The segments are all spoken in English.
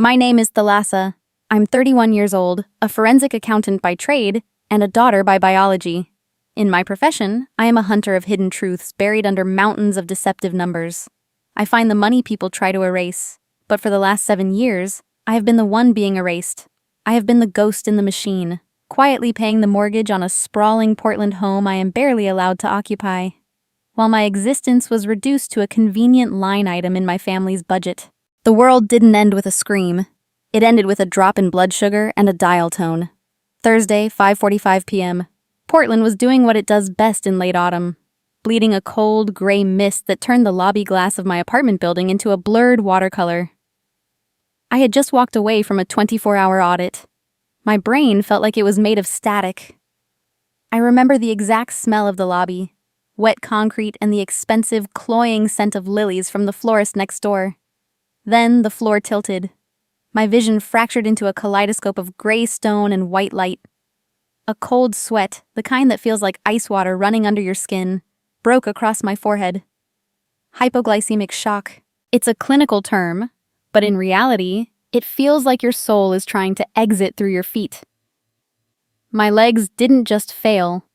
My name is Thalassa. I'm 31 years old, a forensic accountant by trade, and a daughter by biology. In my profession, I am a hunter of hidden truths buried under mountains of deceptive numbers. I find the money people try to erase, but for the last 7 years, I have been the one being erased. I have been the ghost in the machine, quietly paying the mortgage on a sprawling Portland home I am barely allowed to occupy, while my existence was reduced to a convenient line item in my family's budget. The world didn't end with a scream. It ended with a drop in blood sugar and a dial tone. Thursday, 5:45 p.m. Portland was doing what it does best in late autumn, bleeding a cold, gray mist that turned the lobby glass of my apartment building into a blurred watercolor. I had just walked away from a 24-hour audit. My brain felt like it was made of static. I remember the exact smell of the lobby, wet concrete and the expensive, cloying scent of lilies from the florist next door. Then the floor tilted. My vision fractured into a kaleidoscope of gray stone and white light. A cold sweat, the kind that feels like ice water running under your skin, broke across my forehead. Hypoglycemic shock. It's a clinical term, but in reality, it feels like your soul is trying to exit through your feet. My legs didn't just fail.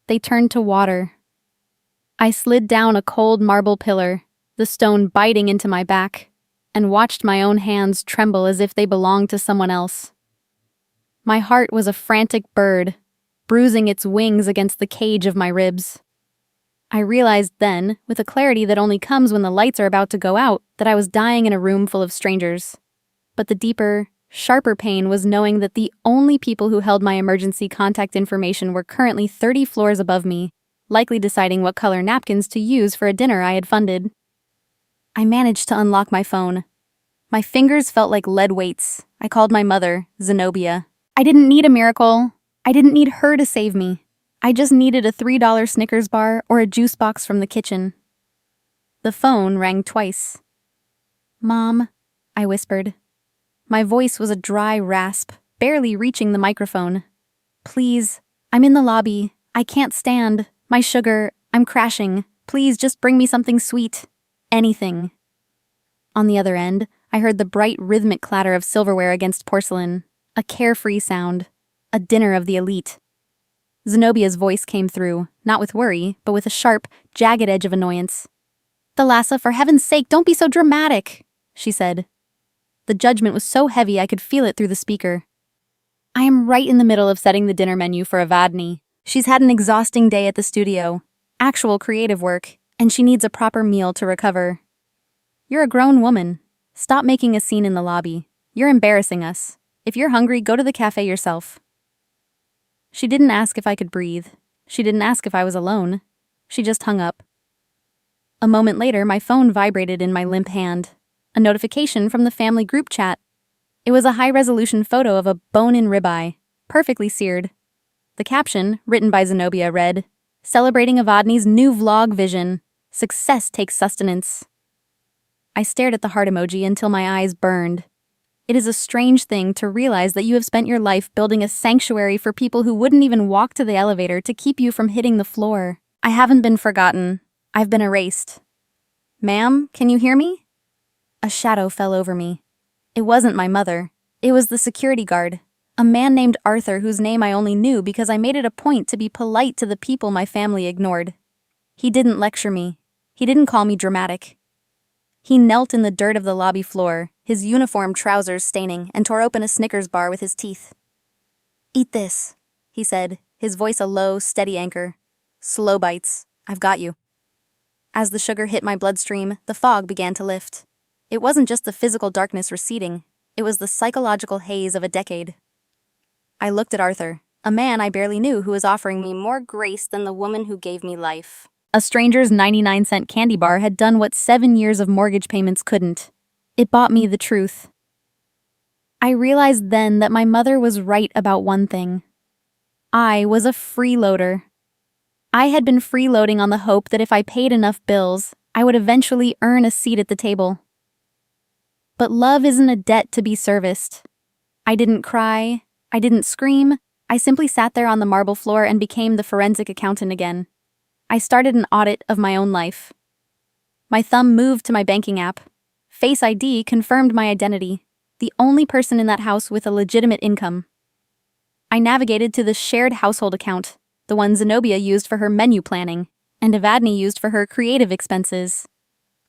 They turned to water. I slid down a cold marble pillar, the stone biting into my back, and watched my own hands tremble as if they belonged to someone else. My heart was a frantic bird, bruising its wings against the cage of my ribs. I realized then, with a clarity that only comes when the lights are about to go out, that I was dying in a room full of strangers. But the deeper, sharper pain was knowing that the only people who held my emergency contact information were currently 30 floors above me, likely deciding what color napkins to use for a dinner I had funded. I managed to unlock my phone. My fingers felt like lead weights. I called my mother, Zenobia. I didn't need a miracle. I didn't need her to save me. I just needed a $3 Snickers bar or a juice box from the kitchen. The phone rang twice. "Mom," I whispered. My voice was a dry rasp, barely reaching the microphone. "Please, I'm in the lobby. I can't stand. My sugar, I'm crashing. Please just bring me something sweet. Anything." On the other end, I heard the bright rhythmic clatter of silverware against porcelain, a carefree sound, a dinner of the elite. Zenobia's voice came through, not with worry, but with a sharp, jagged edge of annoyance. "Thalassa, for heaven's sake, don't be so dramatic," she said. The judgment was so heavy I could feel it through the speaker. "I am right in the middle of setting the dinner menu for Avadni. She's had an exhausting day at the studio, actual creative work, and she needs a proper meal to recover. You're a grown woman. Stop making a scene in the lobby. You're embarrassing us. If you're hungry, go to the cafe yourself." She didn't ask if I could breathe. She didn't ask if I was alone. She just hung up. A moment later, my phone vibrated in my limp hand. A notification from the family group chat. It was a high-resolution photo of a bone-in ribeye, perfectly seared. The caption, written by Zenobia, read, "Celebrating Avadni's new vlog vision. Success takes sustenance." I stared at the heart emoji until my eyes burned. It is a strange thing to realize that you have spent your life building a sanctuary for people who wouldn't even walk to the elevator to keep you from hitting the floor. I haven't been forgotten. I've been erased. "Ma'am, can you hear me?" A shadow fell over me. It wasn't my mother. It was the security guard, a man named Arthur whose name I only knew because I made it a point to be polite to the people my family ignored. He didn't lecture me. He didn't call me dramatic. He knelt in the dirt of the lobby floor, his uniform trousers staining, and tore open a Snickers bar with his teeth. "Eat this," he said, his voice a low, steady anchor. "Slow bites. I've got you." As the sugar hit my bloodstream, the fog began to lift. It wasn't just the physical darkness receding, it was the psychological haze of a decade. I looked at Arthur, a man I barely knew who was offering me more grace than the woman who gave me life. A stranger's 99-cent candy bar had done what 7 years of mortgage payments couldn't. It bought me the truth. I realized then that my mother was right about one thing. I was a freeloader. I had been freeloading on the hope that if I paid enough bills, I would eventually earn a seat at the table. But love isn't a debt to be serviced. I didn't cry. I didn't scream. I simply sat there on the marble floor and became the forensic accountant again. I started an audit of my own life. My thumb moved to my banking app. Face ID confirmed my identity. the only person in that house with a legitimate income. I navigated to the shared household account, the one Zenobia used for her menu planning, and Evadne used for her creative expenses.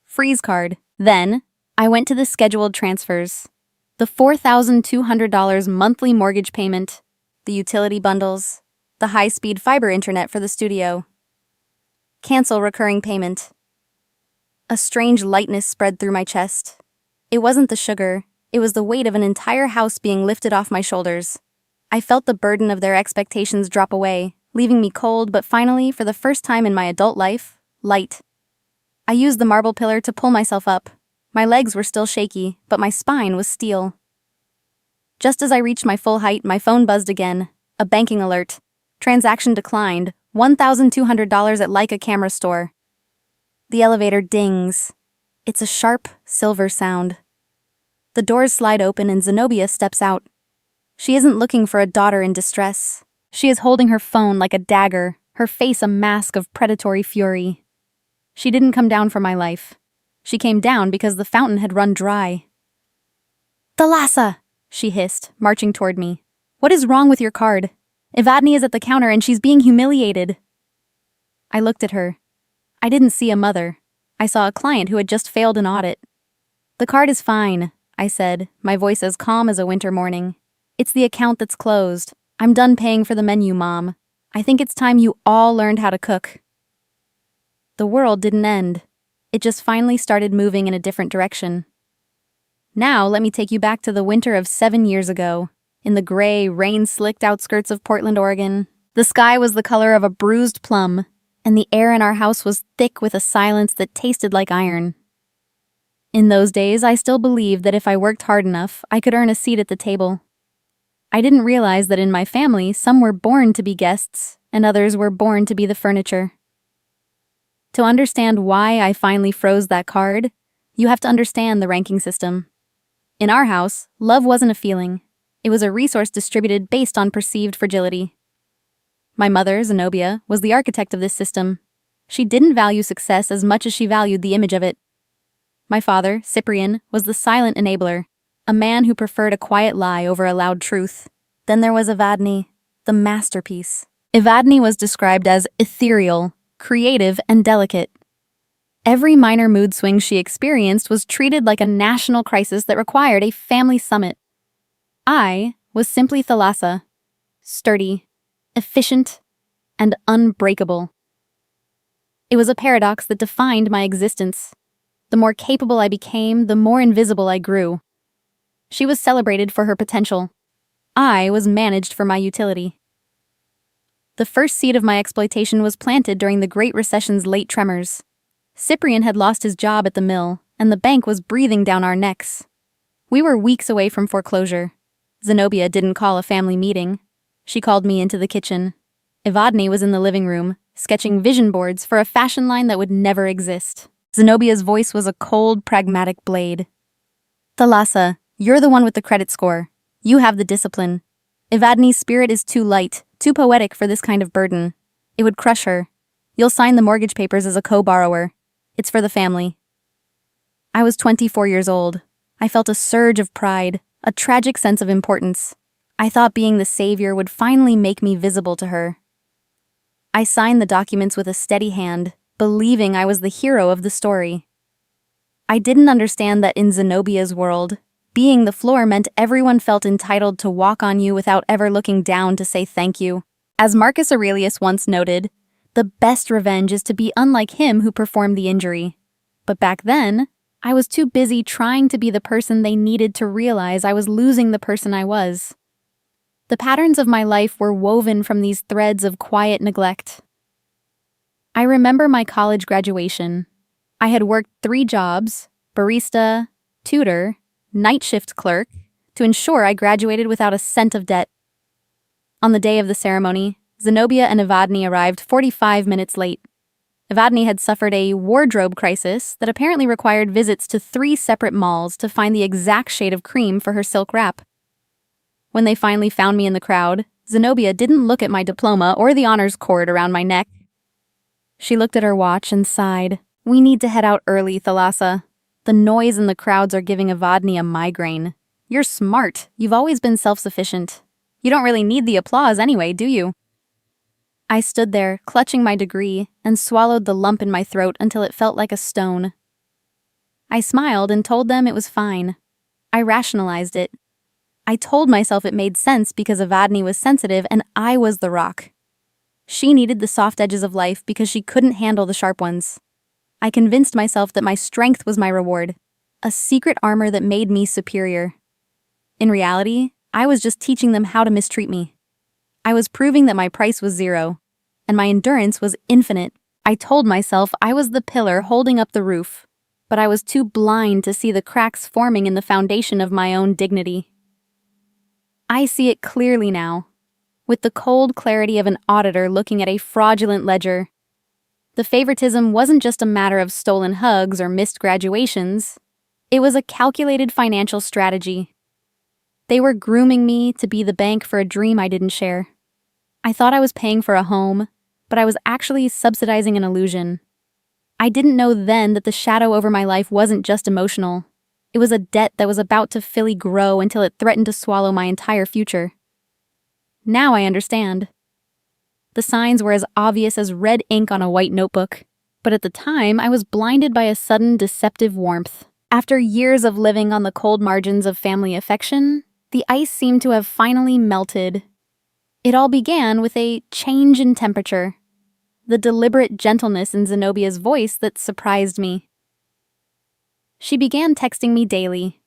Freeze card. Then, I went to the scheduled transfers. The $4,200 monthly mortgage payment, the utility bundles, the high-speed fiber internet for the studio. Cancel recurring payment. A strange lightness spread through my chest. It wasn't the sugar, it was the weight of an entire house being lifted off my shoulders. I felt the burden of their expectations drop away, leaving me cold but finally, for the first time in my adult life, light. I used the marble pillar to pull myself up. My legs were still shaky, but my spine was steel. Just as I reached my full height, my phone buzzed again. A banking alert. Transaction declined. $1,200 at Leica camera store. The elevator dings. It's a sharp, silver sound. The doors slide open and Zenobia steps out. She isn't looking for a daughter in distress. She is holding her phone like a dagger, her face a mask of predatory fury. She didn't come down for my life. She came down because the fountain had run dry. "Thalassa!" she hissed, marching toward me. "What is wrong with your card? Evadne is at the counter and she's being humiliated." I looked at her. I didn't see a mother. I saw a client who had just failed an audit. "The card is fine," I said, my voice as calm as a winter morning. "It's the account that's closed. I'm done paying for the menu, Mom. I think it's time you all learned how to cook." The world didn't end. It just finally started moving in a different direction. Now let me take you back to the winter of 7 years ago. In the gray, rain-slicked outskirts of Portland, Oregon, the sky was the color of a bruised plum, and the air in our house was thick with a silence that tasted like iron. In those days, I still believed that if I worked hard enough, I could earn a seat at the table. I didn't realize that in my family, some were born to be guests, and others were born to be the furniture. To understand why I finally froze that card, you have to understand the ranking system. In our house, love wasn't a feeling. It was a resource distributed based on perceived fragility. My mother, Zenobia, was the architect of this system. She didn't value success as much as she valued the image of it. My father, Cyprian, was the silent enabler, a man who preferred a quiet lie over a loud truth. Then there was Evadne, the masterpiece. Evadne was described as ethereal, creative, and delicate. Every minor mood swing she experienced was treated like a national crisis that required a family summit. I was simply Thalassa, sturdy, efficient, and unbreakable. It was a paradox that defined my existence. The more capable I became, the more invisible I grew. She was celebrated for her potential. I was managed for my utility. The first seed of my exploitation was planted during the Great Recession's late tremors. Cyprian had lost his job at the mill, and the bank was breathing down our necks. We were weeks away from foreclosure. Zenobia didn't call a family meeting. She called me into the kitchen. Evadne was in the living room, sketching vision boards for a fashion line that would never exist. Zenobia's voice was a cold, pragmatic blade. "Thalassa, you're the one with the credit score. You have the discipline. Evadne's spirit is too light, too poetic for this kind of burden. It would crush her. You'll sign the mortgage papers as a co-borrower. It's for the family." I was 24 years old. I felt a surge of pride, a tragic sense of importance. I thought being the savior would finally make me visible to her. I signed the documents with a steady hand, believing I was the hero of the story. I didn't understand that in Zenobia's world, being the floor meant everyone felt entitled to walk on you without ever looking down to say thank you. As Marcus Aurelius once noted, the best revenge is to be unlike him who performed the injury. But back then, I was too busy trying to be the person they needed to realize I was losing the person I was. The patterns of my life were woven from these threads of quiet neglect. I remember my college graduation. I had worked 3 jobs, barista, tutor, night shift clerk, to ensure I graduated without a cent of debt. On the day of the ceremony, Zenobia and Evadne arrived 45 minutes late. Evadne had suffered a wardrobe crisis that apparently required visits to 3 separate malls to find the exact shade of cream for her silk wrap. When they finally found me in the crowd, Zenobia didn't look at my diploma or the honors cord around my neck. She looked at her watch and sighed. "We need to head out early, Thalassa. The noise in the crowds are giving Evadne a migraine." You're smart. You've always been self-sufficient. You don't really need the applause anyway, do you? I stood there, clutching my degree, and swallowed the lump in my throat until it felt like a stone. I smiled and told them it was fine. I rationalized it. I told myself it made sense because Evadne was sensitive and I was the rock. She needed the soft edges of life because she couldn't handle the sharp ones. I convinced myself that my strength was my reward, a secret armor that made me superior. In reality, I was just teaching them how to mistreat me. I was proving that my price was zero, and my endurance was infinite. I told myself I was the pillar holding up the roof, but I was too blind to see the cracks forming in the foundation of my own dignity. I see it clearly now, with the cold clarity of an auditor looking at a fraudulent ledger. The favoritism wasn't just a matter of stolen hugs or missed graduations. It was a calculated financial strategy. They were grooming me to be the bank for a dream I didn't share. I thought I was paying for a home, but I was actually subsidizing an illusion. I didn't know then that the shadow over my life wasn't just emotional. It was a debt that was about to fully grow until it threatened to swallow my entire future. Now I understand. The signs were as obvious as red ink on a white notebook, but at the time I was blinded by a sudden deceptive warmth. After years of living on the cold margins of family affection, the ice seemed to have finally melted. It all began with a change in temperature, the deliberate gentleness in Zenobia's voice that surprised me. She began texting me daily.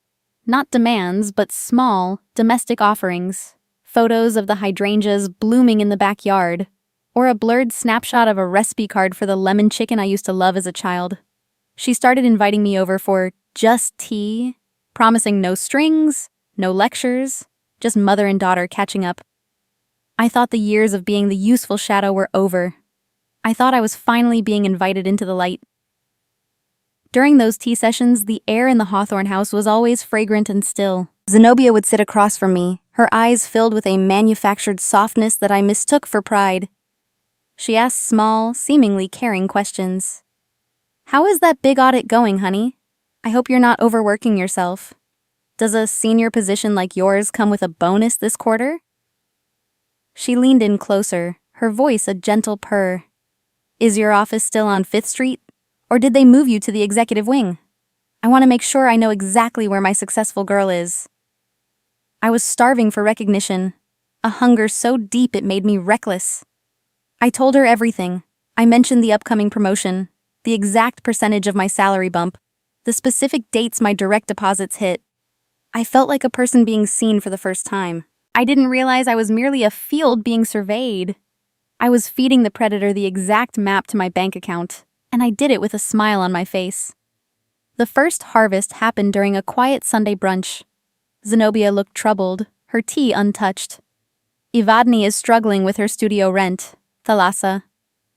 Not demands, but small, domestic offerings. Photos of the hydrangeas blooming in the backyard, or a blurred snapshot of a recipe card for the lemon chicken I used to love as a child. She started inviting me over for just tea, promising no strings, no lectures, just mother and daughter catching up. I thought the years of being the useful shadow were over. I thought I was finally being invited into the light. During those tea sessions, the air in the Hawthorne house was always fragrant and still. Zenobia would sit across from me, her eyes filled with a manufactured softness that I mistook for pride. She asked small, seemingly caring questions. "How is that big audit going, honey? I hope you're not overworking yourself. Does a senior position like yours come with a bonus this quarter?" She leaned in closer, her voice a gentle purr. "Is your office still on 5th Street? Or did they move you to the executive wing? I want to make sure I know exactly where my successful girl is." I was starving for recognition, a hunger so deep it made me reckless. I told her everything. I mentioned the upcoming promotion, the exact percentage of my salary bump, the specific dates my direct deposits hit. I felt like a person being seen for the first time. I didn't realize I was merely a field being surveyed. I was feeding the predator the exact map to my bank account, and I did it with a smile on my face. The first harvest happened during a quiet Sunday brunch. Zenobia looked troubled, her tea untouched. "Evadne is struggling with her studio rent, Thalassa.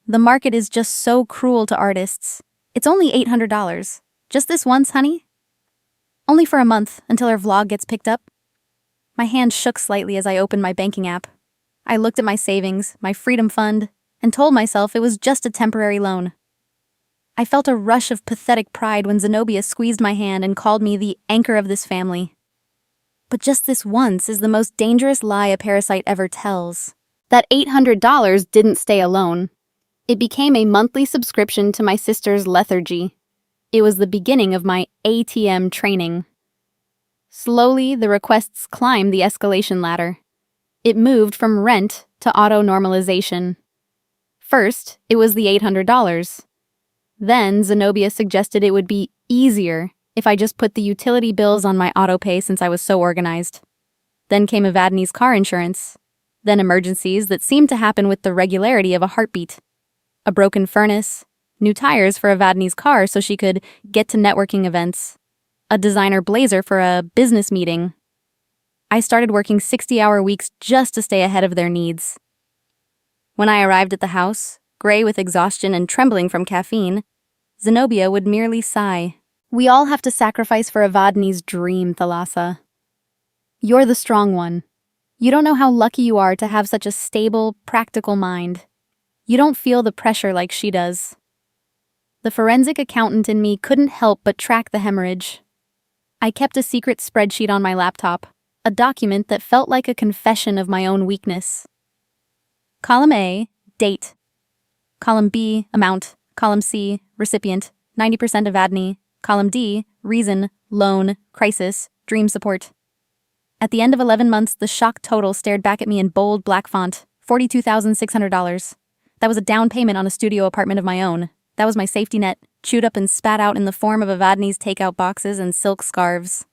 The market is just so cruel to artists. It's only $800. Just this once, honey? Only for a month, until her vlog gets picked up." My hand shook slightly as I opened my banking app. I looked at my savings, my freedom fund, and told myself it was just a temporary loan. I felt a rush of pathetic pride when Zenobia squeezed my hand and called me the anchor of this family. But just this once is the most dangerous lie a parasite ever tells. That $800 didn't stay alone. It became a monthly subscription to my sister's lethargy. It was the beginning of my ATM training. Slowly, the requests climbed the escalation ladder. It moved from rent to auto-normalization. First, it was the $800. Then, Zenobia suggested it would be easier if I just put the utility bills on my autopay since I was so organized. Then came Evadne's car insurance. Then emergencies that seemed to happen with the regularity of a heartbeat. A broken furnace, new tires for Evadne's car so she could get to networking events, a designer blazer for a business meeting. I started working 60-hour weeks just to stay ahead of their needs. When I arrived at the house, gray with exhaustion and trembling from caffeine, Zenobia would merely sigh. "We all have to sacrifice for Evadne's dream, Thalassa. You're the strong one. You don't know how lucky you are to have such a stable, practical mind. You don't feel the pressure like she does." The forensic accountant in me couldn't help but track the hemorrhage. I kept a secret spreadsheet on my laptop, a document that felt like a confession of my own weakness. Column A, date. Column B, amount. Column C, recipient, 90% Evadne. Column D, reason, loan, crisis, dream support. At the end of 11 months, the shock total stared back at me in bold black font, $42,600. That was a down payment on a studio apartment of my own. That was my safety net, chewed up and spat out in the form of Evadne's takeout boxes and silk scarves.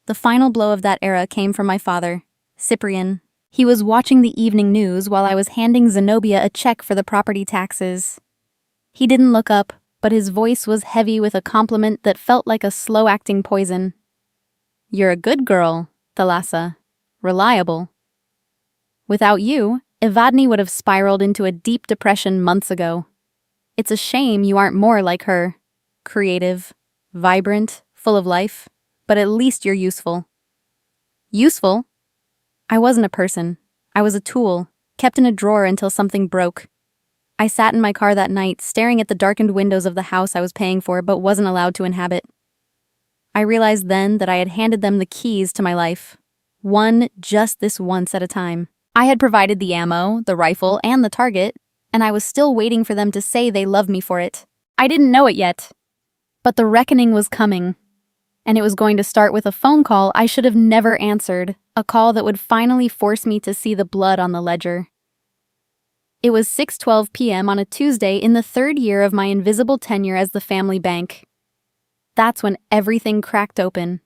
The final blow of that era came from my father, Cyprian. He was watching the evening news while I was handing Zenobia a check for the property taxes. He didn't look up, but his voice was heavy with a compliment that felt like a slow-acting poison. "You're a good girl, Thalassa. Reliable. Without you, Evadne would have spiraled into a deep depression months ago. It's a shame you aren't more like her. Creative, vibrant, full of life, but at least you're useful." Useful? I wasn't a person. I was a tool, kept in a drawer until something broke. I sat in my car that night, staring at the darkened windows of the house I was paying for but wasn't allowed to inhabit. I realized then that I had handed them the keys to my life. One just this once at a time. I had provided the ammo, the rifle, and the target, and I was still waiting for them to say they loved me for it. I didn't know it yet. But the reckoning was coming. And it was going to start with a phone call I should have never answered, a call that would finally force me to see the blood on the ledger. It was 6:12 p.m. on a Tuesday in the third year of my invisible tenure as the family bank. That's when everything cracked open.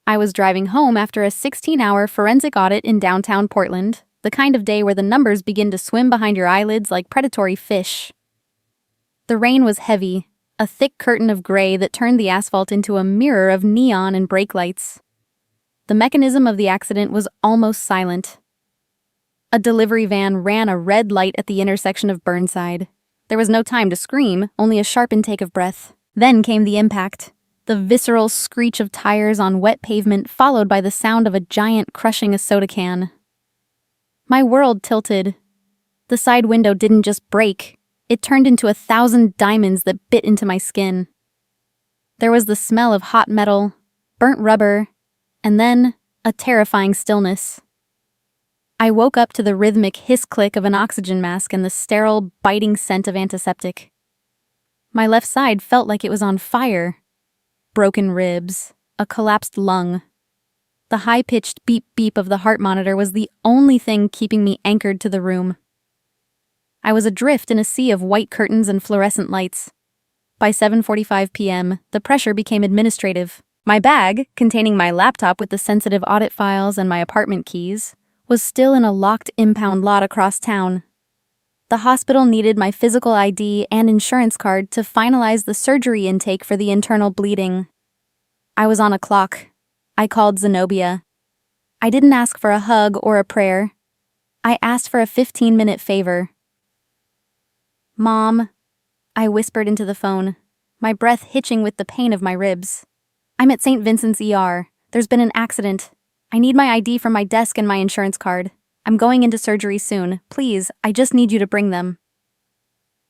I was driving home after a 16-hour forensic audit in downtown Portland, the kind of day where the numbers begin to swim behind your eyelids like predatory fish. The rain was heavy, a thick curtain of gray that turned the asphalt into a mirror of neon and brake lights. The mechanism of the accident was almost silent. A delivery van ran a red light at the intersection of Burnside. There was no time to scream, only a sharp intake of breath. Then came the impact, the visceral screech of tires on wet pavement followed by the sound of a giant crushing a soda can. My world tilted. The side window didn't just break. It turned into 1,000 diamonds that bit into my skin. There was the smell of hot metal, burnt rubber, and then a terrifying stillness. I woke up to the rhythmic hiss-click of an oxygen mask and the sterile, biting scent of antiseptic. My left side felt like it was on fire. Broken ribs, a collapsed lung. The high-pitched beep-beep of the heart monitor was the only thing keeping me anchored to the room. I was adrift in a sea of white curtains and fluorescent lights. By 7:45 p.m., the pressure became administrative. My bag, containing my laptop with the sensitive audit files and my apartment keys, was still in a locked impound lot across town. The hospital needed my physical ID and insurance card to finalize the surgery intake for the internal bleeding. I was on a clock. I called Zenobia. I didn't ask for a hug or a prayer. I asked for a 15-minute favor. "Mom," I whispered into the phone, my breath hitching with the pain of my ribs. "I'm at St. Vincent's ER. There's been an accident. I need my ID from my desk and my insurance card. I'm going into surgery soon. Please, I just need you to bring them."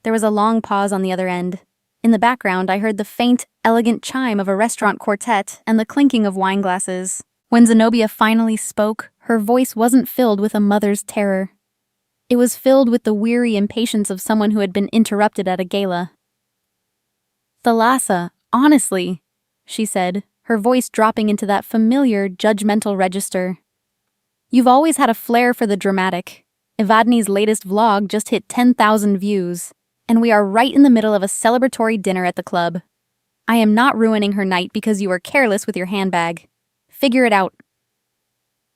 There was a long pause on the other end. In the background, I heard the faint, elegant chime of a restaurant quartet and the clinking of wine glasses. When Zenobia finally spoke, her voice wasn't filled with a mother's terror. It was filled with the weary impatience of someone who had been interrupted at a gala. "Thalassa, honestly," she said, her voice dropping into that familiar, judgmental register. "You've always had a flair for the dramatic. Evadne's latest vlog just hit 10,000 views, and we are right in the middle of a celebratory dinner at the club. I am not ruining her night because you were careless with your handbag. Figure it out."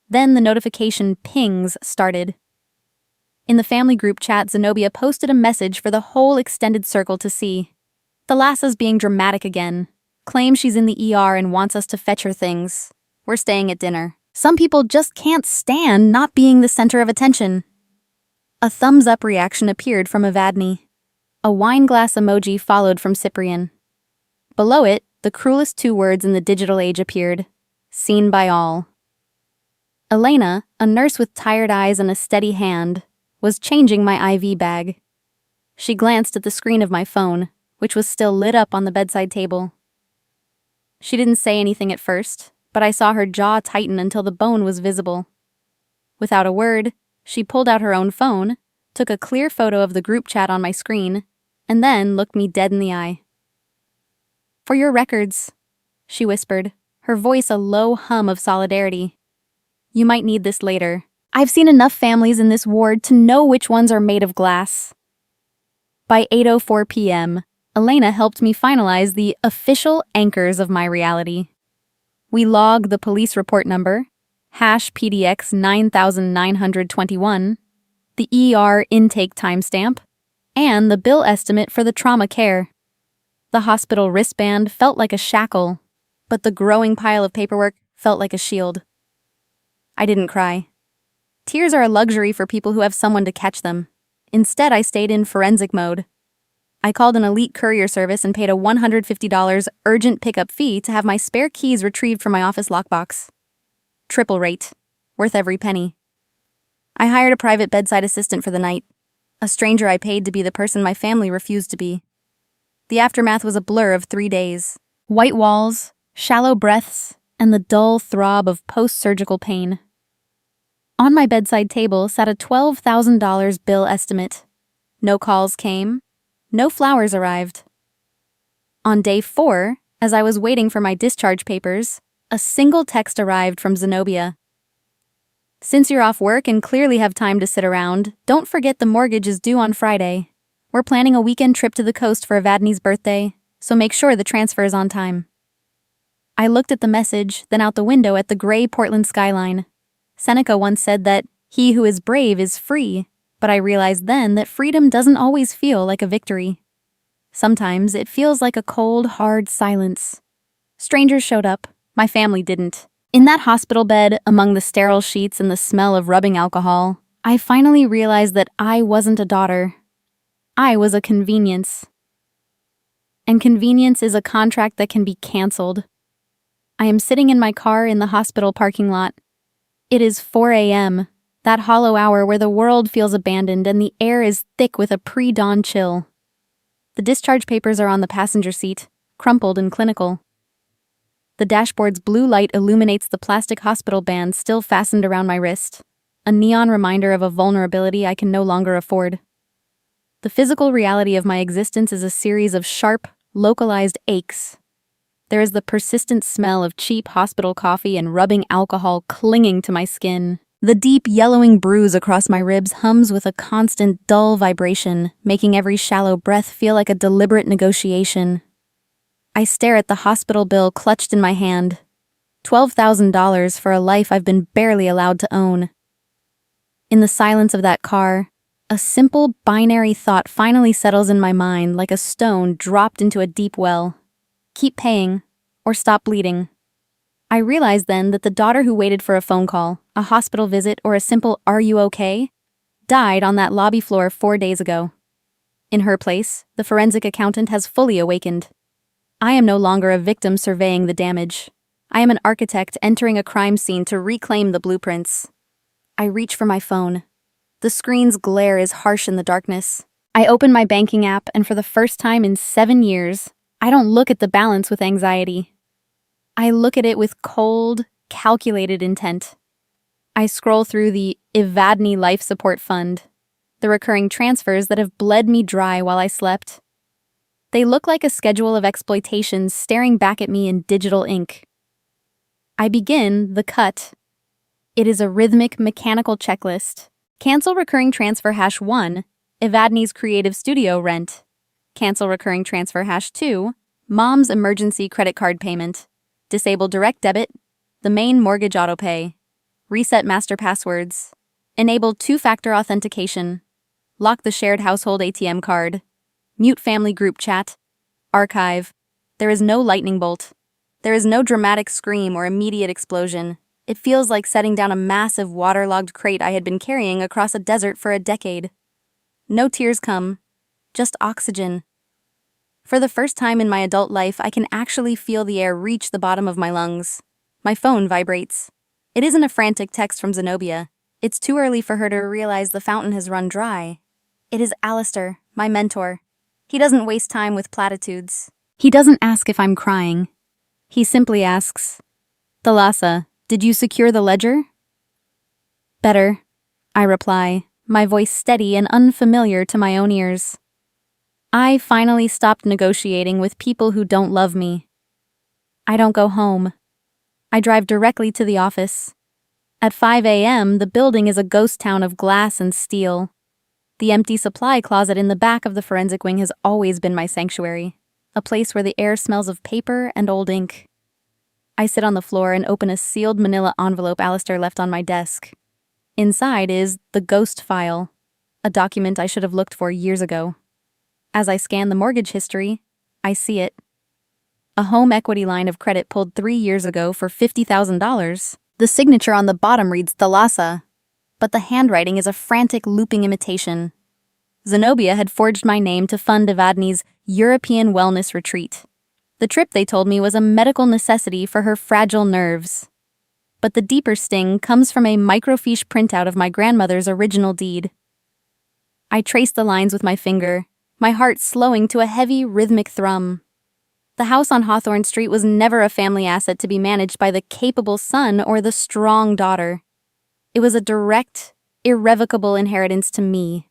Then the notification pings started. In the family group chat, Zenobia posted a message for the whole extended circle to see. "Thalassa's being dramatic again. Claims she's in the ER and wants us to fetch her things. We're staying at dinner. Some people just can't stand not being the center of attention." A thumbs-up reaction appeared from Evadne. A wine glass emoji followed from Cyprian. Below it, the cruelest two words in the digital age appeared. "Seen by all." Elena, a nurse with tired eyes and a steady hand, was changing my IV bag. She glanced at the screen of my phone, which was still lit up on the bedside table. She didn't say anything at first, but I saw her jaw tighten until the bone was visible. Without a word, she pulled out her own phone, took a clear photo of the group chat on my screen, and then looked me dead in the eye. "For your records," she whispered, her voice a low hum of solidarity. "You might need this later. I've seen enough families in this ward to know which ones are made of glass." By 8:04 p.m., Elena helped me finalize the official anchors of my reality. We log the police report number, #PDX 9921, the ER intake timestamp, and the bill estimate for the trauma care. The hospital wristband felt like a shackle, but the growing pile of paperwork felt like a shield. I didn't cry. Tears are a luxury for people who have someone to catch them. Instead, I stayed in forensic mode. I called an elite courier service and paid a $150 urgent pickup fee to have my spare keys retrieved from my office lockbox. Triple rate, worth every penny. I hired a private bedside assistant for the night, a stranger I paid to be the person my family refused to be. The aftermath was a blur of 3 days. White walls, shallow breaths, and the dull throb of post-surgical pain. On my bedside table sat a $12,000 bill estimate. No calls came. No flowers arrived. On day 4, as I was waiting for my discharge papers, a single text arrived from Zenobia. "Since you're off work and clearly have time to sit around, don't forget the mortgage is due on Friday. We're planning a weekend trip to the coast for Evadne's birthday, so make sure the transfer is on time." I looked at the message, then out the window at the gray Portland skyline. Seneca once said that he who is brave is free, but I realized then that freedom doesn't always feel like a victory. Sometimes it feels like a cold, hard silence. Strangers showed up. My family didn't. In that hospital bed, among the sterile sheets and the smell of rubbing alcohol, I finally realized that I wasn't a daughter. I was a convenience. And convenience is a contract that can be canceled. I am sitting in my car in the hospital parking lot. It is 4 a.m., that hollow hour where the world feels abandoned and the air is thick with a pre-dawn chill. The discharge papers are on the passenger seat, crumpled and clinical. The dashboard's blue light illuminates the plastic hospital band still fastened around my wrist, a neon reminder of a vulnerability I can no longer afford. The physical reality of my existence is a series of sharp, localized aches. There is the persistent smell of cheap hospital coffee and rubbing alcohol clinging to my skin. The deep, yellowing bruise across my ribs hums with a constant, dull vibration, making every shallow breath feel like a deliberate negotiation. I stare at the hospital bill clutched in my hand. $12,000 for a life I've been barely allowed to own. In the silence of that car, a simple, binary thought finally settles in my mind like a stone dropped into a deep well. Keep paying, or stop bleeding. I realized then that the daughter who waited for a phone call, a hospital visit, or a simple "Are you okay?" died on that lobby floor 4 days ago. In her place, the forensic accountant has fully awakened. I am no longer a victim surveying the damage. I am an architect entering a crime scene to reclaim the blueprints. I reach for my phone. The screen's glare is harsh in the darkness. I open my banking app, and for the first time in 7 years, I don't look at the balance with anxiety. I look at it with cold, calculated intent. I scroll through the Evadne Life Support Fund, the recurring transfers that have bled me dry while I slept. They look like a schedule of exploitations staring back at me in digital ink. I begin the cut. It is a rhythmic, mechanical checklist. Cancel recurring transfer #1, Evadne's creative studio rent. Cancel recurring transfer #2, mom's emergency credit card payment. Disable direct debit, the main mortgage autopay. Reset master passwords. Enable two-factor authentication. Lock the shared household ATM card. Mute family group chat. Archive. There is no lightning bolt. There is no dramatic scream or immediate explosion. It feels like setting down a massive waterlogged crate I had been carrying across a desert for a decade. No tears come, just oxygen. For the first time in my adult life, I can actually feel the air reach the bottom of my lungs. My phone vibrates. It isn't a frantic text from Zenobia. It's too early for her to realize the fountain has run dry. It is Alistair, my mentor. He doesn't waste time with platitudes. He doesn't ask if I'm crying. He simply asks, "Thalassa, did you secure the ledger?" "Better," I reply, my voice steady and unfamiliar to my own ears. I finally stopped negotiating with people who don't love me. I don't go home. I drive directly to the office. At 5 a.m., the building is a ghost town of glass and steel. The empty supply closet in the back of the forensic wing has always been my sanctuary, a place where the air smells of paper and old ink. I sit on the floor and open a sealed manila envelope Alistair left on my desk. Inside is the ghost file, a document I should have looked for years ago. As I scan the mortgage history, I see it. A home equity line of credit pulled 3 years ago for $50,000. The signature on the bottom reads Thalassa, but the handwriting is a frantic looping imitation. Zenobia had forged my name to fund Evadne's European wellness retreat. The trip, they told me, was a medical necessity for her fragile nerves. But the deeper sting comes from a microfiche printout of my grandmother's original deed. I trace the lines with my finger, my heart slowing to a heavy, rhythmic thrum. The house on Hawthorne Street was never a family asset to be managed by the capable son or the strong daughter. It was a direct, irrevocable inheritance to me.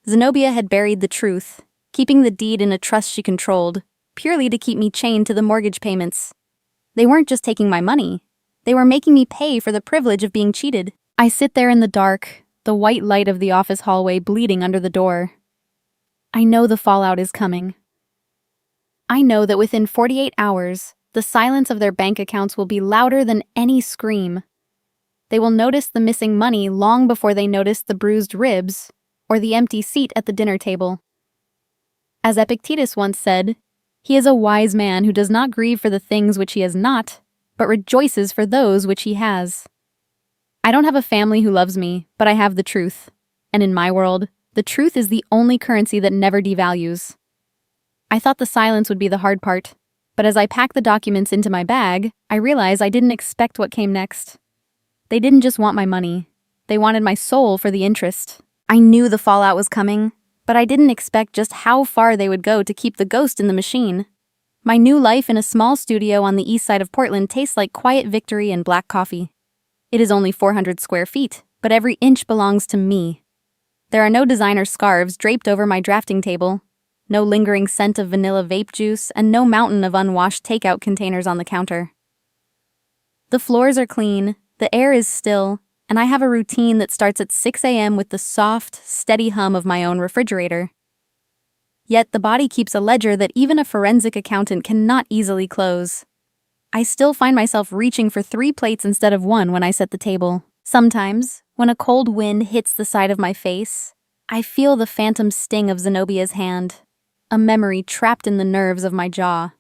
Zenobia had buried the truth, keeping the deed in a trust she controlled, purely to keep me chained to the mortgage payments. They weren't just taking my money. They were making me pay for the privilege of being cheated. I sit there in the dark, the white light of the office hallway bleeding under the door. I know the fallout is coming. I know that within 48 hours, the silence of their bank accounts will be louder than any scream. They will notice the missing money long before they notice the bruised ribs or the empty seat at the dinner table. As Epictetus once said, he is a wise man who does not grieve for the things which he has not, but rejoices for those which he has. I don't have a family who loves me, but I have the truth. And in my world, the truth is the only currency that never devalues. I thought the silence would be the hard part, but as I pack the documents into my bag, I realize I didn't expect what came next. They didn't just want my money. They wanted my soul for the interest. I knew the fallout was coming, but I didn't expect just how far they would go to keep the ghost in the machine. My new life in a small studio on the east side of Portland tastes like quiet victory and black coffee. It is only 400 square feet, but every inch belongs to me. There are no designer scarves draped over my drafting table, no lingering scent of vanilla vape juice, and no mountain of unwashed takeout containers on the counter. The floors are clean, the air is still, and I have a routine that starts at 6 a.m. with the soft, steady hum of my own refrigerator. Yet the body keeps a ledger that even a forensic accountant cannot easily close. I still find myself reaching for 3 plates instead of 1 when I set the table. Sometimes, when a cold wind hits the side of my face, I feel the phantom sting of Zenobia's hand, a memory trapped in the nerves of my jaw.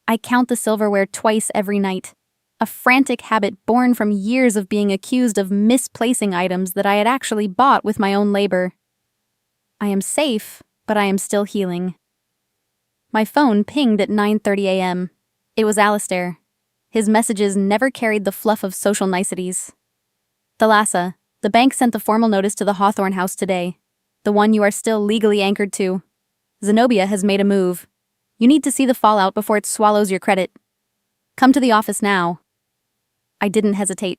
I count the silverware twice every night, a frantic habit born from years of being accused of misplacing items that I had actually bought with my own labor. I am safe, but I am still healing. My phone pinged at 9:30 a.m. It was Alistair. His messages never carried the fluff of social niceties. Thalassa, the bank sent the formal notice to the Hawthorne house today, the one you are still legally anchored to. Zenobia has made a move. You need to see the fallout before it swallows your credit. Come to the office now. I didn't hesitate.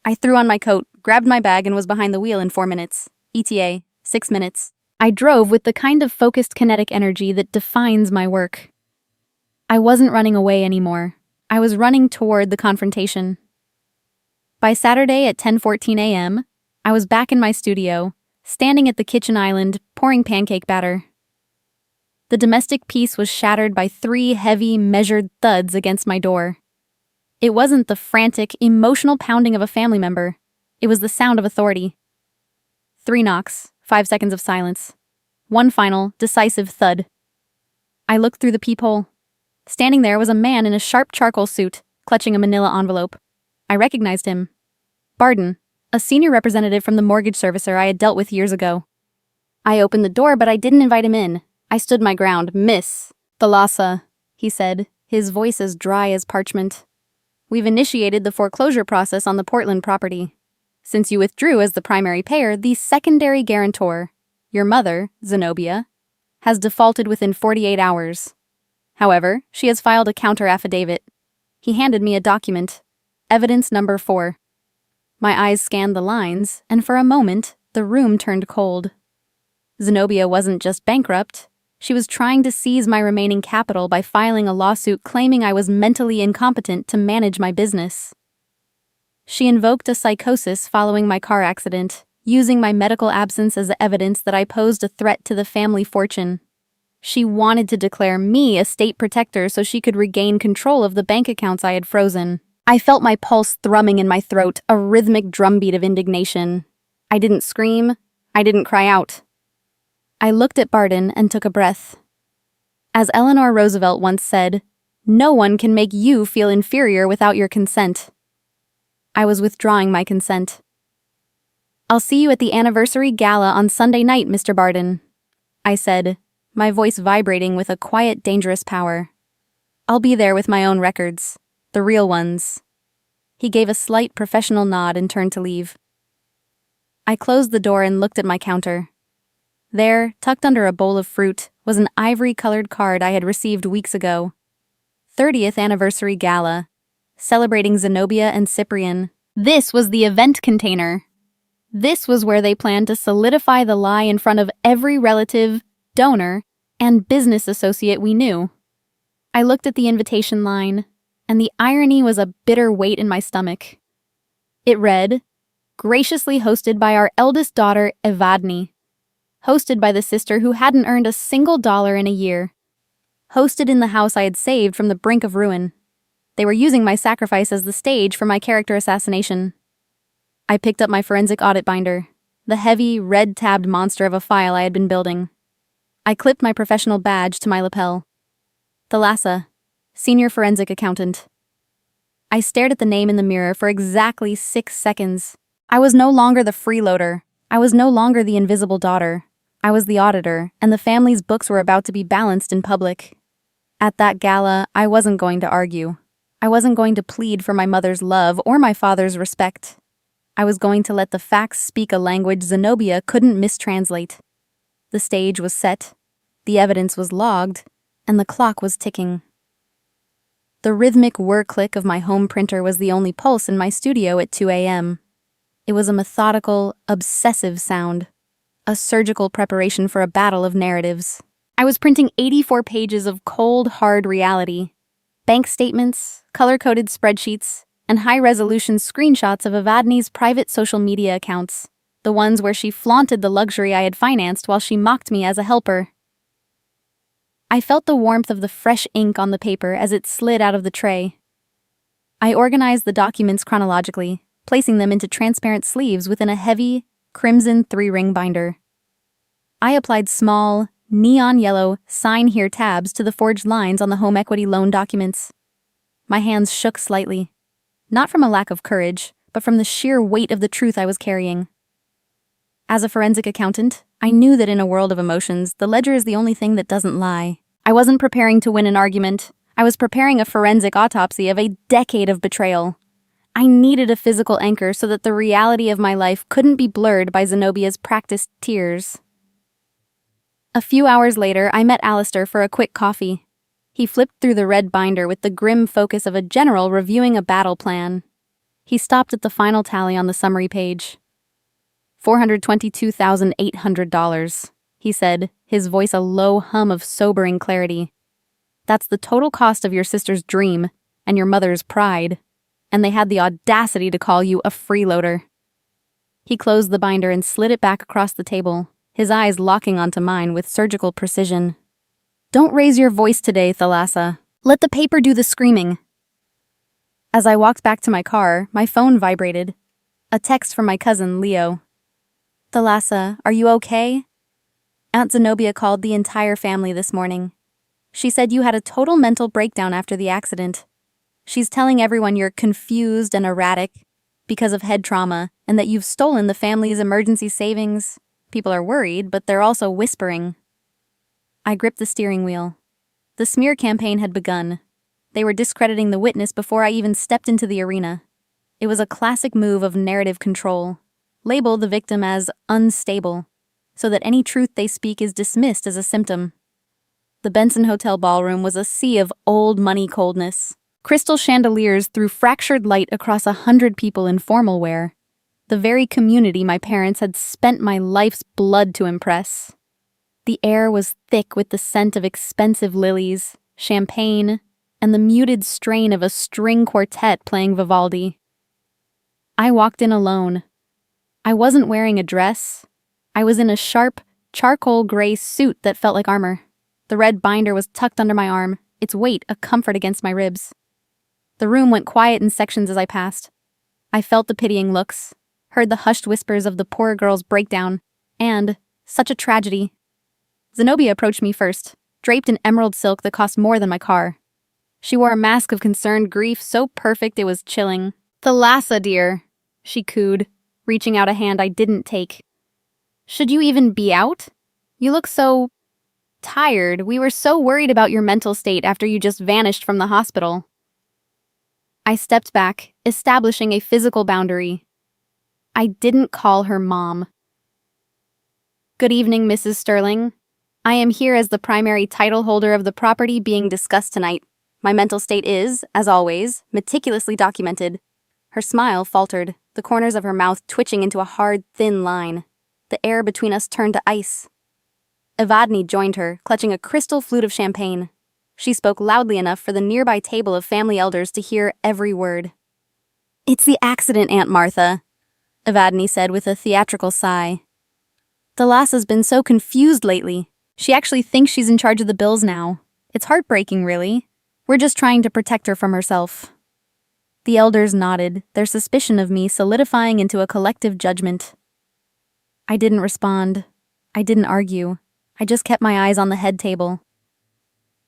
I threw on my coat, grabbed my bag, and was behind the wheel in 4 minutes. ETA, 6 minutes. I drove with the kind of focused kinetic energy that defines my work. I wasn't running away anymore. I was running toward the confrontation. By Saturday at 10:14 a.m., I was back in my studio, standing at the kitchen island, pouring pancake batter. The domestic peace was shattered by 3 heavy, measured thuds against my door. It wasn't the frantic, emotional pounding of a family member. It was the sound of authority. 3 knocks, 5 seconds of silence. 1 final, decisive thud. I looked through the peephole. Standing there was a man in a sharp charcoal suit, clutching a manila envelope. I recognized him. Barden, a senior representative from the mortgage servicer I had dealt with years ago. I opened the door, but I didn't invite him in. I stood my ground. "Miss Thalassa," he said, his voice as dry as parchment. "We've initiated the foreclosure process on the Portland property. Since you withdrew as the primary payer, the secondary guarantor, your mother, Zenobia, has defaulted within 48 hours. However, she has filed a counter affidavit. He handed me a document. Evidence number 4. My eyes scanned the lines, and for a moment, the room turned cold. Zenobia wasn't just bankrupt. She was trying to seize my remaining capital by filing a lawsuit claiming I was mentally incompetent to manage my business. She invoked a psychosis following my car accident, using my medical absence as evidence that I posed a threat to the family fortune. She wanted to declare me a state protector so she could regain control of the bank accounts I had frozen. I felt my pulse thrumming in my throat, a rhythmic drumbeat of indignation. I didn't scream. I didn't cry out. I looked at Barden and took a breath. As Eleanor Roosevelt once said, "No one can make you feel inferior without your consent." I was withdrawing my consent. "I'll see you at the anniversary gala on Sunday night, Mr. Barden," I said, my voice vibrating with a quiet, dangerous power. "I'll be there with my own records, the real ones." He gave a slight professional nod and turned to leave. I closed the door and looked at my counter. There, tucked under a bowl of fruit, was an ivory-colored card I had received weeks ago. 30th Anniversary Gala, celebrating Zenobia and Cyprian. This was the event container. This was where they planned to solidify the lie in front of every relative, donor, and business associate we knew. I looked at the invitation line, and the irony was a bitter weight in my stomach. It read, "Graciously hosted by our eldest daughter, Evadne. Hosted by the sister who hadn't earned a single dollar in a year. Hosted in the house I had saved from the brink of ruin. They were using my sacrifice as the stage for my character assassination." I picked up my forensic audit binder, the heavy, red-tabbed monster of a file I had been building. I clipped my professional badge to my lapel. Thalassa, Senior Forensic Accountant. I stared at the name in the mirror for exactly 6 seconds. I was no longer the freeloader. I was no longer the invisible daughter. I was the auditor, and the family's books were about to be balanced in public. At that gala, I wasn't going to argue. I wasn't going to plead for my mother's love or my father's respect. I was going to let the facts speak a language Zenobia couldn't mistranslate. The stage was set, the evidence was logged, and the clock was ticking. The rhythmic whir-click of my home printer was the only pulse in my studio at 2 a.m. It was a methodical, obsessive sound, a surgical preparation for a battle of narratives. I was printing 84 pages of cold, hard reality, bank statements, color-coded spreadsheets, and high-resolution screenshots of Evadne's private social media accounts, the ones where she flaunted the luxury I had financed while she mocked me as a helper. I felt the warmth of the fresh ink on the paper as it slid out of the tray. I organized the documents chronologically, placing them into transparent sleeves within a heavy, crimson 3-ring binder. I applied small, neon yellow "Sign Here" tabs to the forged lines on the home equity loan documents. My hands shook slightly, not from a lack of courage, but from the sheer weight of the truth I was carrying. As a forensic accountant, I knew that in a world of emotions, the ledger is the only thing that doesn't lie. I wasn't preparing to win an argument. I was preparing a forensic autopsy of a decade of betrayal. I needed a physical anchor so that the reality of my life couldn't be blurred by Zenobia's practiced tears. A few hours later, I met Alistair for a quick coffee. He flipped through the red binder with the grim focus of a general reviewing a battle plan. He stopped at the final tally on the summary page. $422,800, he said, his voice a low hum of sobering clarity. "That's the total cost of your sister's dream and your mother's pride. And they had the audacity to call you a freeloader." He closed the binder and slid it back across the table, his eyes locking onto mine with surgical precision. "Don't raise your voice today, Thalassa. Let the paper do the screaming." As I walked back to my car, my phone vibrated. A text from my cousin, Leo. "Thalassa, are you okay? Aunt Zenobia called the entire family this morning. She said you had a total mental breakdown after the accident. She's telling everyone you're confused and erratic because of head trauma and that you've stolen the family's emergency savings. People are worried, but they're also whispering." I gripped the steering wheel. The smear campaign had begun. They were discrediting the witness before I even stepped into the arena. It was a classic move of narrative control. Label the victim as unstable, so that any truth they speak is dismissed as a symptom. The Benson Hotel ballroom was a sea of old money coldness. Crystal chandeliers threw fractured light across 100 people in formal wear, the very community my parents had spent my life's blood to impress. The air was thick with the scent of expensive lilies, champagne, and the muted strain of a string quartet playing Vivaldi. I walked in alone. I wasn't wearing a dress. I was in a sharp, charcoal gray suit that felt like armor. The red binder was tucked under my arm, its weight a comfort against my ribs. The room went quiet in sections as I passed. I felt the pitying looks, heard the hushed whispers of the poor girl's breakdown, and, such a tragedy. Zenobia approached me first, draped in emerald silk that cost more than my car. She wore a mask of concerned grief so perfect it was chilling. "Thalassa, dear," she cooed, reaching out a hand I didn't take. "Should you even be out? You look so tired. We were so worried about your mental state after you just vanished from the hospital." I stepped back, establishing a physical boundary. I didn't call her mom. "Good evening, Mrs. Sterling. I am here as the primary title holder of the property being discussed tonight. My mental state is, as always, meticulously documented." Her smile faltered, the corners of her mouth twitching into a hard, thin line. The air between us turned to ice. Evadne joined her, clutching a crystal flute of champagne. She spoke loudly enough for the nearby table of family elders to hear every word. "It's the accident, Aunt Martha," Evadne said with a theatrical sigh. "Thalassa's been so confused lately. She actually thinks she's in charge of the bills now. It's heartbreaking, really. We're just trying to protect her from herself." The elders nodded, their suspicion of me solidifying into a collective judgment. I didn't respond. I didn't argue. I just kept my eyes on the head table.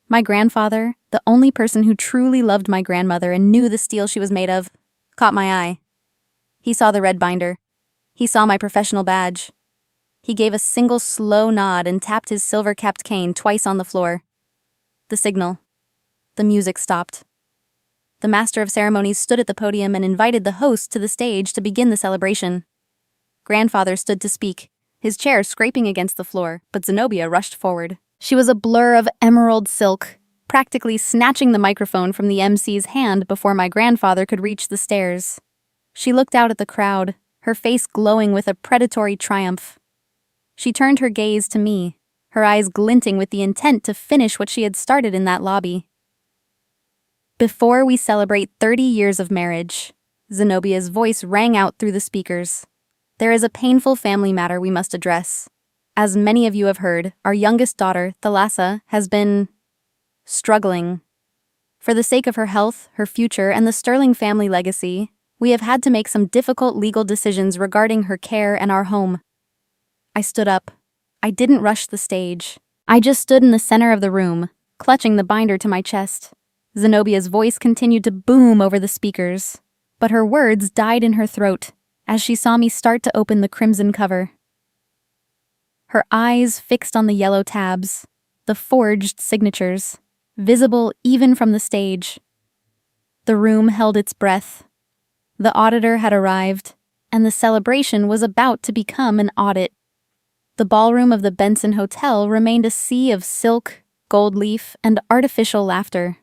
My grandfather, the only person who truly loved my grandmother and knew the steel she was made of, caught my eye. He saw the red binder. He saw my professional badge. He gave a single slow nod and tapped his silver-capped cane twice on the floor. The signal. The music stopped. The master of ceremonies stood at the podium and invited the host to the stage to begin the celebration. Grandfather stood to speak, his chair scraping against the floor, but Zenobia rushed forward. She was a blur of emerald silk, practically snatching the microphone from the MC's hand before my grandfather could reach the stairs. She looked out at the crowd, her face glowing with a predatory triumph. She turned her gaze to me, her eyes glinting with the intent to finish what she had started in that lobby. "Before we celebrate 30 years of marriage," Zenobia's voice rang out through the speakers, "there is a painful family matter we must address. As many of you have heard, our youngest daughter, Thalassa, has been struggling. For the sake of her health, her future, and the Sterling family legacy, we have had to make some difficult legal decisions regarding her care and our home." I stood up. I didn't rush the stage. I just stood in the center of the room, clutching the binder to my chest. Zenobia's voice continued to boom over the speakers, but her words died in her throat as she saw me start to open the crimson cover. Her eyes fixed on the yellow tabs, the forged signatures, visible even from the stage. The room held its breath. The auditor had arrived, and the celebration was about to become an audit. The ballroom of the Benson Hotel remained a sea of silk, gold leaf, and artificial laughter.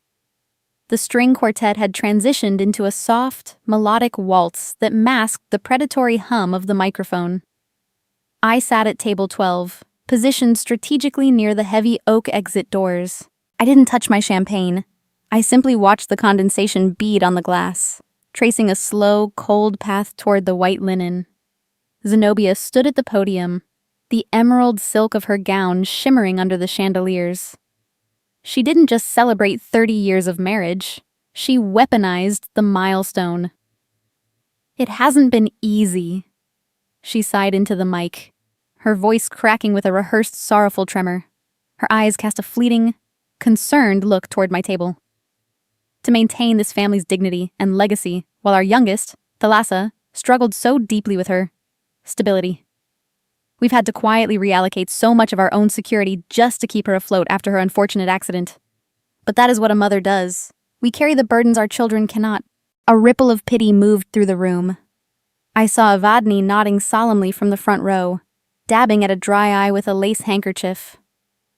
The string quartet had transitioned into a soft, melodic waltz that masked the predatory hum of the microphone. I sat at table 12, positioned strategically near the heavy oak exit doors. I didn't touch my champagne. I simply watched the condensation bead on the glass, tracing a slow, cold path toward the white linen. Zenobia stood at the podium, the emerald silk of her gown shimmering under the chandeliers. She didn't just celebrate 30 years of marriage, she weaponized the milestone. "It hasn't been easy," she sighed into the mic, her voice cracking with a rehearsed sorrowful tremor. Her eyes cast a fleeting, concerned look toward my table. To maintain this family's dignity and legacy, while our youngest, Thalassa, struggled so deeply with her stability. We've had to quietly reallocate so much of our own security just to keep her afloat after her unfortunate accident. But that is what a mother does. We carry the burdens our children cannot. A ripple of pity moved through the room. I saw Evadne nodding solemnly from the front row, dabbing at a dry eye with a lace handkerchief.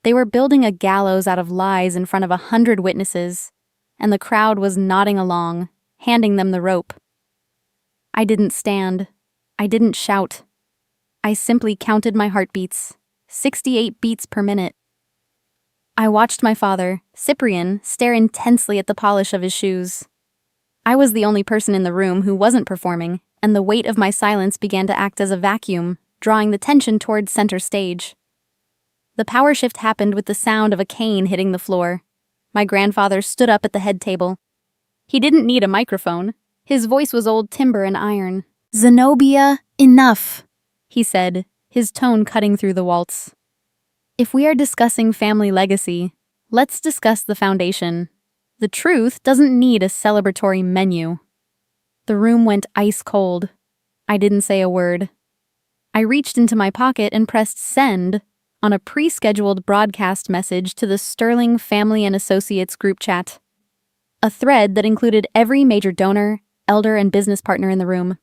They were building a gallows out of lies in front of 100 witnesses, and the crowd was nodding along, handing them the rope. I didn't stand. I didn't shout. I simply counted my heartbeats, 68 beats per minute. I watched my father, Cyprian, stare intensely at the polish of his shoes. I was the only person in the room who wasn't performing, and the weight of my silence began to act as a vacuum, drawing the tension towards center stage. The power shift happened with the sound of a cane hitting the floor. My grandfather stood up at the head table. He didn't need a microphone. His voice was old timber and iron. "Zenobia, enough," he said, his tone cutting through the waltz. "If we are discussing family legacy, let's discuss the foundation. The truth doesn't need a celebratory menu." The room went ice cold. I didn't say a word. I reached into my pocket and pressed send on a pre-scheduled broadcast message to the Sterling Family and Associates group chat. A thread that included every major donor, elder, and business partner in the room.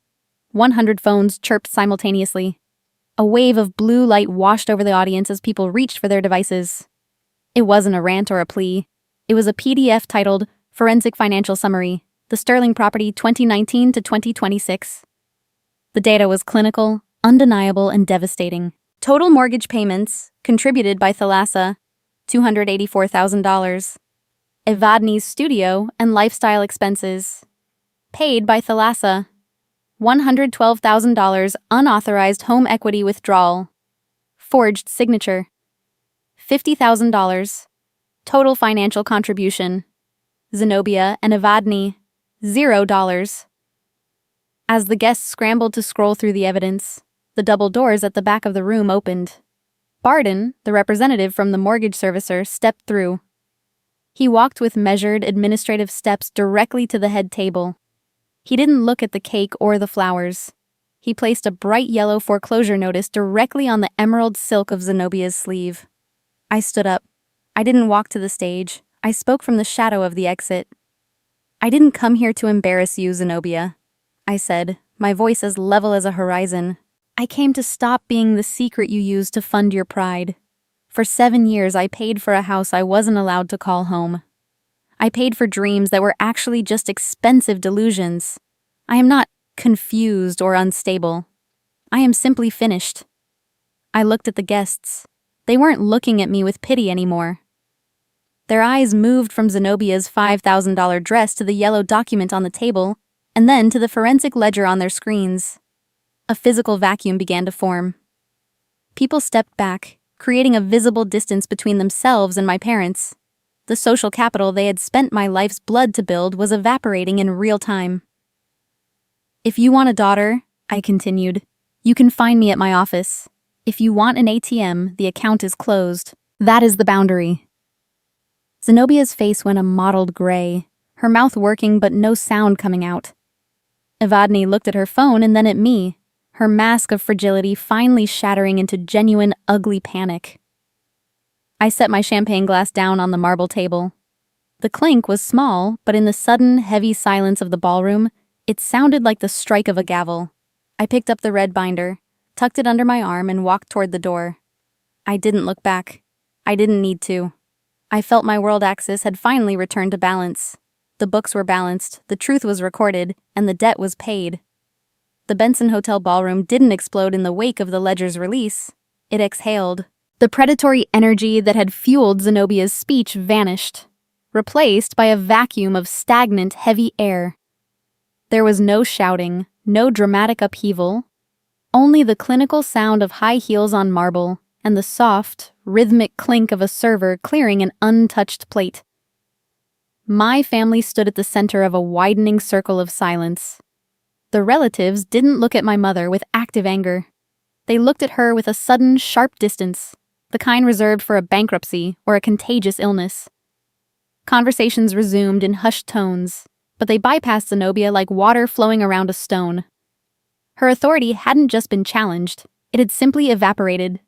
100 phones chirped simultaneously. A wave of blue light washed over the audience as people reached for their devices. It wasn't a rant or a plea. It was a PDF titled Forensic Financial Summary, The Sterling Property 2019 to 2026. The data was clinical, undeniable, and devastating. Total mortgage payments, contributed by Thalassa, $284,000. Evadne's studio and lifestyle expenses, paid by Thalassa, $112,000 unauthorized home equity withdrawal, forged signature, $50,000, total financial contribution, Zenobia and Evadne, $0. As the guests scrambled to scroll through the evidence, the double doors at the back of the room opened. Barden, the representative from the mortgage servicer, stepped through. He walked with measured, administrative steps directly to the head table. He didn't look at the cake or the flowers. He placed a bright yellow foreclosure notice directly on the emerald silk of Zenobia's sleeve. I stood up. I didn't walk to the stage. I spoke from the shadow of the exit. "I didn't come here to embarrass you, Zenobia," I said, my voice as level as a horizon. "I came to stop being the secret you used to fund your pride. For 7 years, I paid for a house I wasn't allowed to call home. I paid for dreams that were actually just expensive delusions. I am not confused or unstable. I am simply finished." I looked at the guests. They weren't looking at me with pity anymore. Their eyes moved from Zenobia's $5,000 dress to the yellow document on the table, and then to the forensic ledger on their screens. A physical vacuum began to form. People stepped back, creating a visible distance between themselves and my parents. The social capital they had spent my life's blood to build was evaporating in real time. "If you want a daughter," I continued, "you can find me at my office. If you want an ATM, the account is closed. That is the boundary." Zenobia's face went a mottled gray, her mouth working but no sound coming out. Evadne looked at her phone and then at me, her mask of fragility finally shattering into genuine, ugly panic. I set my champagne glass down on the marble table. The clink was small, but in the sudden, heavy silence of the ballroom, it sounded like the strike of a gavel. I picked up the red binder, tucked it under my arm, and walked toward the door. I didn't look back. I didn't need to. I felt my world axis had finally returned to balance. The books were balanced, the truth was recorded, and the debt was paid. The Benson Hotel ballroom didn't explode in the wake of the ledger's release. It exhaled. The predatory energy that had fueled Zenobia's speech vanished, replaced by a vacuum of stagnant, heavy air. There was no shouting, no dramatic upheaval, only the clinical sound of high heels on marble and the soft, rhythmic clink of a server clearing an untouched plate. My family stood at the center of a widening circle of silence. The relatives didn't look at my mother with active anger. They looked at her with a sudden, sharp distance, the kind reserved for a bankruptcy or a contagious illness. Conversations resumed in hushed tones, but they bypassed Zenobia like water flowing around a stone. Her authority hadn't just been challenged, it had simply evaporated,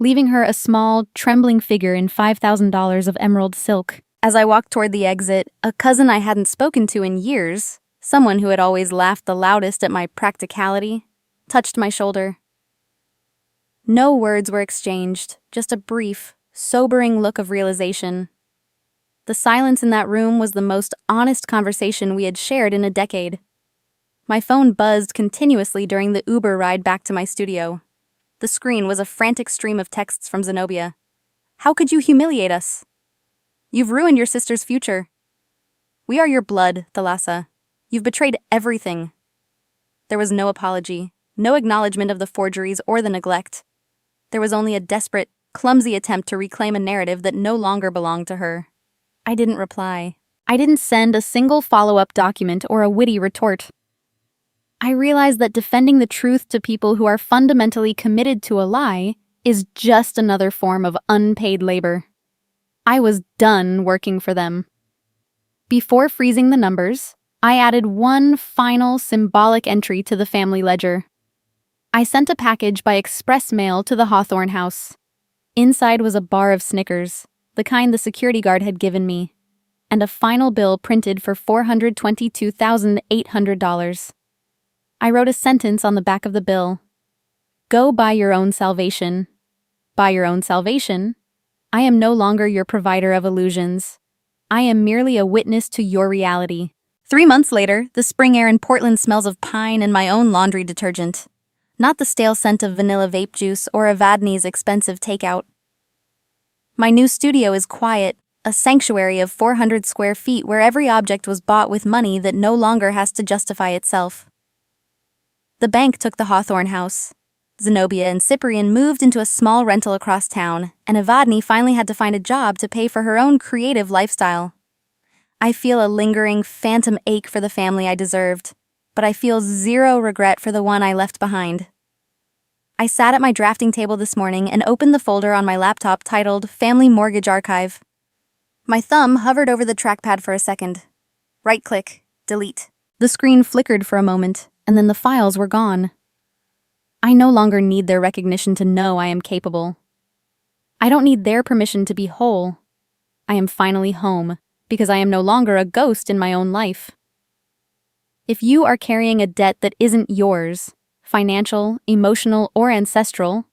leaving her a small, trembling figure in $5,000 of emerald silk. As I walked toward the exit, a cousin I hadn't spoken to in years, someone who had always laughed the loudest at my practicality, touched my shoulder. No words were exchanged, just a brief, sobering look of realization. The silence in that room was the most honest conversation we had shared in a decade. My phone buzzed continuously during the Uber ride back to my studio. The screen was a frantic stream of texts from Zenobia. How could you humiliate us? You've ruined your sister's future. We are your blood, Thalassa. You've betrayed everything. There was no apology, no acknowledgement of the forgeries or the neglect. There was only a desperate, clumsy attempt to reclaim a narrative that no longer belonged to her. I didn't reply. I didn't send a single follow-up document or a witty retort. I realized that defending the truth to people who are fundamentally committed to a lie is just another form of unpaid labor. I was done working for them. Before freezing the numbers, I added one final symbolic entry to the family ledger. I sent a package by express mail to the Hawthorne house. Inside was a bar of Snickers, the kind the security guard had given me, and a final bill printed for $422,800. I wrote a sentence on the back of the bill. Go buy your own salvation. Buy your own salvation? I am no longer your provider of illusions. I am merely a witness to your reality. 3 months later, the spring air in Portland smells of pine and my own laundry detergent. Not the stale scent of vanilla vape juice or Evadne's expensive takeout. My new studio is quiet, a sanctuary of 400 square feet where every object was bought with money that no longer has to justify itself. The bank took the Hawthorne house. Zenobia and Cyprian moved into a small rental across town, and Evadne finally had to find a job to pay for her own creative lifestyle. I feel a lingering, phantom ache for the family I deserved, but I feel zero regret for the one I left behind. I sat at my drafting table this morning and opened the folder on my laptop titled Family Mortgage Archive. My thumb hovered over the trackpad for a second. Right-click, delete. The screen flickered for a moment, and then the files were gone. I no longer need their recognition to know I am capable. I don't need their permission to be whole. I am finally home, because I am no longer a ghost in my own life. If you are carrying a debt that isn't yours, financial, emotional, or ancestral,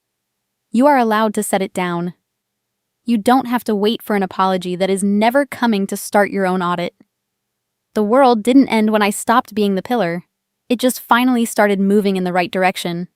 you are allowed to set it down. You don't have to wait for an apology that is never coming to start your own audit. The world didn't end when I stopped being the pillar. It just finally started moving in the right direction.